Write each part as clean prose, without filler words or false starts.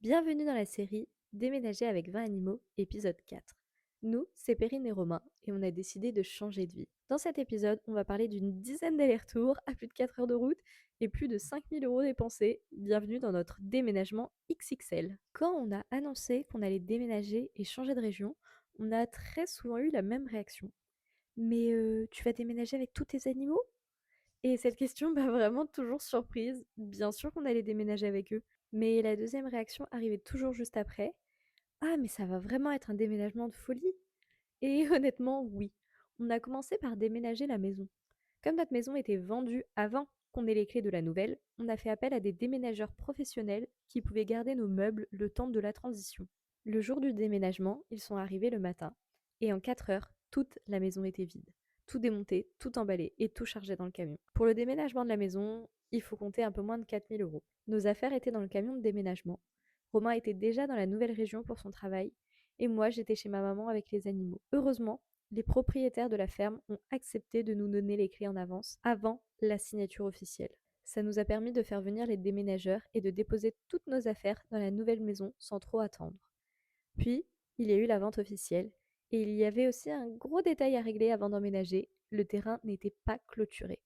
Bienvenue dans la série Déménager avec 20 animaux, épisode 4. Nous, c'est Perrine et Romain, et on a décidé de changer de vie. Dans cet épisode, on va parler d'une dizaine d'allers-retours à plus de 4 heures de route et plus de 5 000 € dépensés. Bienvenue dans notre déménagement XXL. Quand on a annoncé qu'on allait déménager et changer de région, on a très souvent eu la même réaction. Mais tu vas déménager avec tous tes animaux? Et cette question m'a vraiment toujours surprise. Bien sûr qu'on allait déménager avec eux. Mais la deuxième réaction arrivait toujours juste après. Ah, mais ça va vraiment être un déménagement de folie. Et honnêtement, oui. On a commencé par déménager la maison. Comme notre maison était vendue avant qu'on ait les clés de la nouvelle, on a fait appel à des déménageurs professionnels qui pouvaient garder nos meubles le temps de la transition. Le jour du déménagement, ils sont arrivés le matin. Et en 4 heures, toute la maison était vide. Tout démonté, tout emballé et tout chargé dans le camion. Pour le déménagement de la maison, il faut compter un peu moins de 4 000 €. Nos affaires étaient dans le camion de déménagement. Romain était déjà dans la nouvelle région pour son travail. Et moi, j'étais chez ma maman avec les animaux. Heureusement, les propriétaires de la ferme ont accepté de nous donner les clés en avance, avant la signature officielle. Ça nous a permis de faire venir les déménageurs et de déposer toutes nos affaires dans la nouvelle maison sans trop attendre. Puis, il y a eu la vente officielle, et il y avait aussi un gros détail à régler avant d'emménager, le terrain n'était pas clôturé.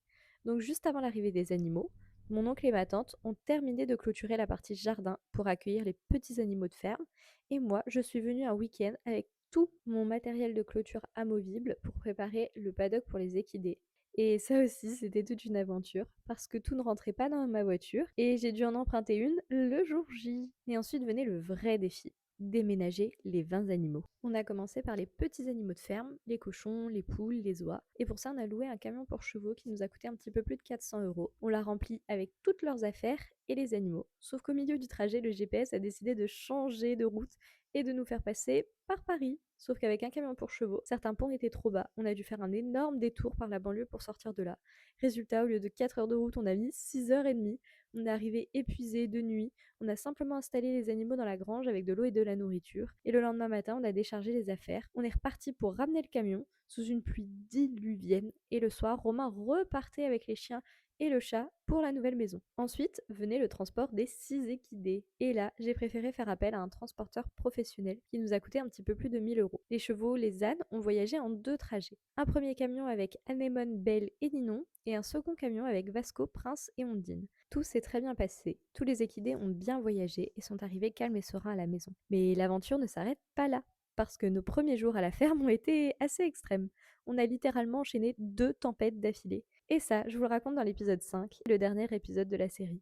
Donc juste avant l'arrivée des animaux, mon oncle et ma tante ont terminé de clôturer la partie jardin pour accueillir les petits animaux de ferme, et moi je suis venue un week-end avec tout mon matériel de clôture amovible pour préparer le paddock pour les équidés. Et ça aussi, c'était toute une aventure, parce que tout ne rentrait pas dans ma voiture, et j'ai dû en emprunter une le jour J. Et ensuite venait le vrai défi: déménager les 20 animaux. On a commencé par les petits animaux de ferme, les cochons, les poules, les oies. Et pour ça, on a loué un camion pour chevaux qui nous a coûté un petit peu plus de 400 €. On l'a rempli avec toutes leurs affaires et les animaux. Sauf qu'au milieu du trajet, le GPS a décidé de changer de route et de nous faire passer par Paris. Sauf qu'avec un camion pour chevaux, certains ponts étaient trop bas. On a dû faire un énorme détour par la banlieue pour sortir de là. Résultat, au lieu de 4 heures de route, on a mis 6 h 30. On est arrivé épuisé de nuit. On a simplement installé les animaux dans la grange avec de l'eau et de la nourriture. Et le lendemain matin, on a déchargé les affaires. On est reparti pour ramener le camion sous une pluie diluvienne. Et le soir, Romain repartait avec les chiens et le chat pour la nouvelle maison. Ensuite venait le transport des 6 équidés. Et là, j'ai préféré faire appel à un transporteur professionnel qui nous a coûté un petit peu plus de 1 000 €. Les chevaux, les ânes, ont voyagé en 2 trajets. Un premier camion avec Anémone, Belle et Ninon, et un second camion avec Vasco, Prince et Ondine. Tout s'est très bien passé, tous les équidés ont bien voyagé et sont arrivés calmes et sereins à la maison. Mais l'aventure ne s'arrête pas là, parce que nos premiers jours à la ferme ont été assez extrêmes. On a littéralement enchaîné 2 tempêtes d'affilée. Et ça, je vous le raconte dans l'épisode 5, le dernier épisode de la série.